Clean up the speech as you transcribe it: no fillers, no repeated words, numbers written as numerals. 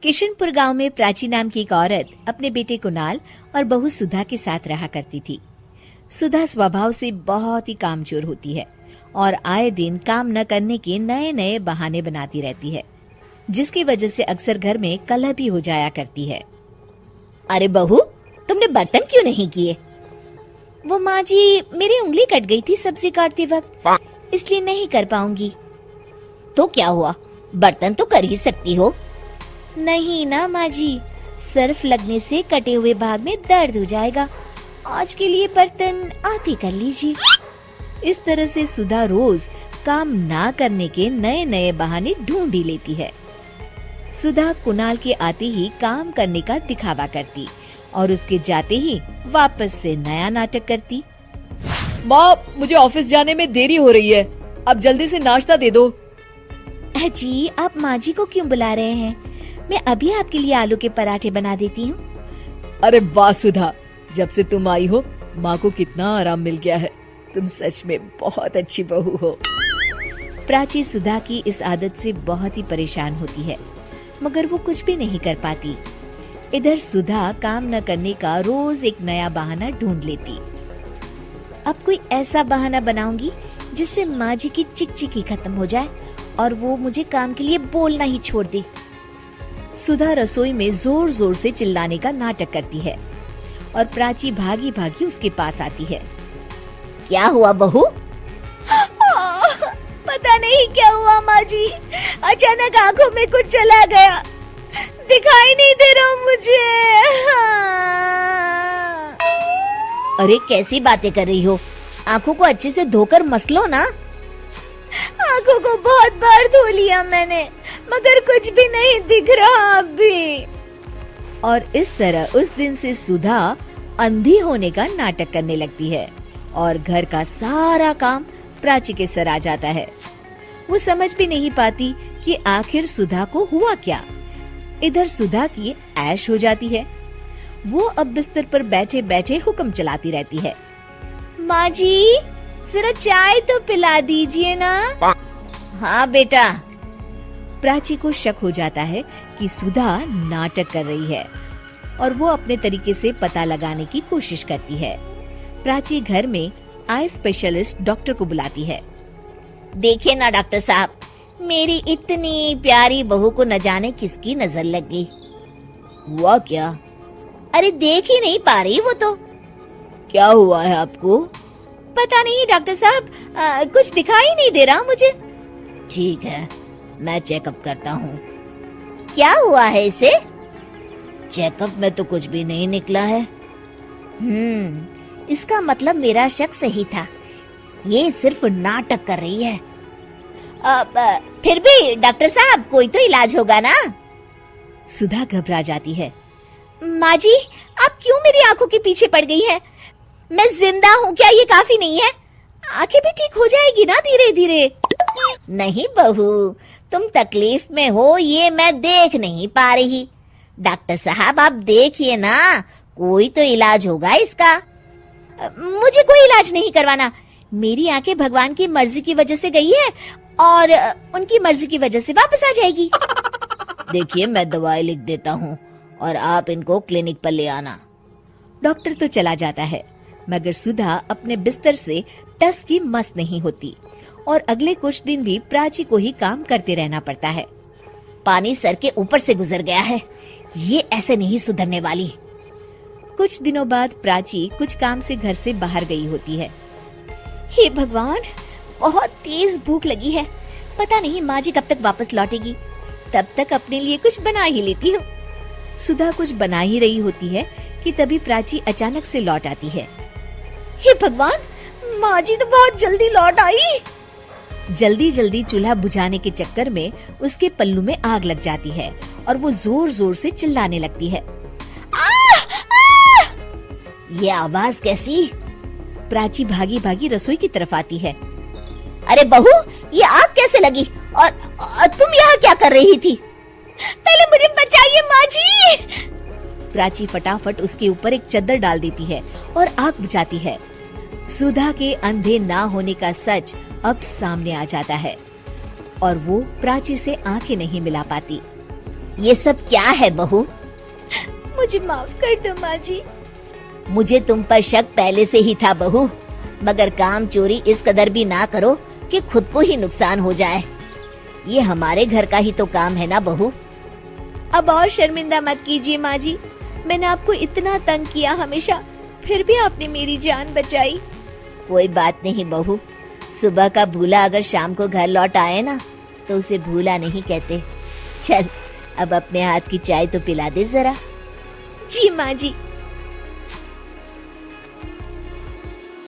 किशनपुर गांव में प्राची नाम की एक औरत अपने बेटे कुणाल और बहू सुधा के साथ रहा करती थी। सुधा स्वभाव से बहुत ही कामचोर होती है और आए दिन काम न करने के नए नए बहाने बनाती रहती है, जिसकी वजह से अक्सर घर में कलह भी हो जाया करती है। अरे बहू, तुमने बर्तन क्यों नहीं किए? वो माँ जी, मेरी उंगली कट गई थी सब्जी काटते वक्त, इसलिए नहीं कर पाऊंगी। तो क्या हुआ, बर्तन तो कर ही सकती हो। नहीं ना माँ जी, सर्फ लगने से कटे हुए भाग में दर्द हो जाएगा। आज के लिए बर्तन आप ही कर लीजिए। इस तरह से सुधा रोज काम ना करने के नए नए बहाने ढूंढ ही लेती है। सुधा कुणाल के आते ही काम करने का दिखावा करती और उसके जाते ही वापस से नया नाटक करती। माँ, मुझे ऑफिस जाने में देरी हो रही है, अब जल्दी से नाश्ता दे दो। जी, आप माँ जी को क्यों बुला रहे हैं? मैं अभी आपके लिए आलू के पराठे बना देती हूँ। अरे वाह सुधा, जब से तुम आई हो माँ को कितना आराम मिल गया है। तुम सच में बहुत अच्छी बहू हो। प्राची सुधा की इस आदत से बहुत ही परेशान होती है, मगर वो कुछ भी नहीं कर पाती। इधर सुधा काम न करने का रोज एक नया बहाना ढूंढ लेती। अब कोई ऐसा बहाना बनाऊंगी जिससे माँ जी की चिकचिकी खत्म हो जाए और वो मुझे काम के लिए बोलना ही छोड़ दे। सुधा रसोई में जोर जोर से चिल्लाने का नाटक करती है और प्राची भागी भागी उसके पास आती है। क्या हुआ बहू? पता नहीं क्या हुआ माँ जी, अचानक आंखों में कुछ चला गया, दिखाई नहीं दे रहा मुझे। अरे कैसी बातें कर रही हो? आंखों को अच्छे से धोकर मसलो ना। आंखों को बहुत बार धो लिया मैंने, मगर कुछ भी नहीं दिख रहा अभी। और इस तरह उस दिन से सुधा अंधी होने का नाटक करने लगती है और घर का सारा काम प्राची के सर आ जाता है। वो समझ भी नहीं पाती कि आखिर सुधा को हुआ क्या। इधर सुधा की ऐश हो जाती है। वो अब बिस्तर पर बैठे बैठे हुक्म चलाती रहती है। माँ जी, जरा चाय तो पिला दीजिए ना। हाँ बेटा। प्राची को शक हो जाता है कि सुधा नाटक कर रही है और वो अपने तरीके से पता लगाने की कोशिश करती है। प्राची घर में आई स्पेशलिस्ट डॉक्टर को बुलाती है। देखिए ना डॉक्टर साहब, मेरी इतनी प्यारी बहू को न जाने किसकी नजर लग गई। हुआ क्या? अरे देख ही नहीं पा रही वो तो। क्या हुआ है आपको? पता नहीं डॉक्टर साहब, कुछ दिखाई नहीं दे रहा मुझे। ठीक है, मैं चेकअप करता हूँ। क्या हुआ है इसे? चेकअप में तो कुछ भी नहीं निकला है। इसका मतलब मेरा शक सही था, ये सिर्फ नाटक कर रही है। फिर भी डॉक्टर साहब, कोई तो इलाज होगा ना? सुधा घबरा जाती है। माँ जी, आप क्यों मेरी आंखों के पीछे पड़ गई हैं? मैं जिंदा हूँ, क्या ये काफी नहीं है? आंखें भी ठीक हो जाएगी ना धीरे धीरे। नहीं बहू, तुम तकलीफ में हो ये मैं देख नहीं पा रही। डॉक्टर साहब आप देखिए ना, कोई तो इलाज होगा इसका। मुझे कोई इलाज नहीं करवाना। मेरी आंखें भगवान की मर्जी की वजह से गई है और उनकी मर्जी की वजह से वापस आ जाएगी। देखिए, मैं दवाई लिख देता हूँ और आप इनको क्लिनिक पर ले आना। डॉक्टर तो चला जाता है, मगर सुधा अपने बिस्तर से टस की मस नहीं होती और अगले कुछ दिन भी प्राची को ही काम करते रहना पड़ता है। पानी सर के ऊपर से गुजर गया है, ये ऐसे नहीं सुधरने वाली। कुछ दिनों बाद प्राची कुछ काम से घर से बाहर गई होती है। हे भगवान, बहुत तेज भूख लगी है, पता नहीं माँ जी कब तक वापस लौटेगी। तब तक अपने लिए कुछ बना ही लेती हूँ। सुधा कुछ बना ही रही होती है कि तभी प्राची अचानक से लौट आती है। हे भगवान, माँ जी तो बहुत जल्दी लौट आई। जल्दी जल्दी चूल्हा बुझाने के चक्कर में उसके पल्लू में आग लग जाती है और वो जोर जोर से चिल्लाने लगती है। ये आवाज कैसी? प्राची भागी भागी रसोई की तरफ आती है। अरे बहू, ये आग कैसे लगी और तुम यहाँ क्या कर रही थी? पहले मुझे बचाइए माँ जी। प्राची फटाफट उसके ऊपर एक चद्दर डाल देती है और आग बुझाती है। सुधा के अंधे ना होने का सच अब सामने आ जाता है और वो प्राची से आंखें नहीं मिला पाती। ये सब क्या है बहू? मुझे माफ कर दो माँ जी। मुझे तुम पर शक पहले से ही था बहू, मगर काम चोरी इस कदर भी ना करो कि खुद को ही नुकसान हो जाए। ये हमारे घर का ही तो काम है ना बहू। अब और शर्मिंदा मत कीजिए माँ जी, मैंने आपको इतना तंग किया हमेशा, फिर भी आपने मेरी जान बचाई। कोई बात नहीं बहू, सुबह का भूला अगर शाम को घर लौट आए ना तो उसे भूला नहीं कहते। चल अब अपने हाथ की चाय तो पिला दे जरा। जी माँ जी।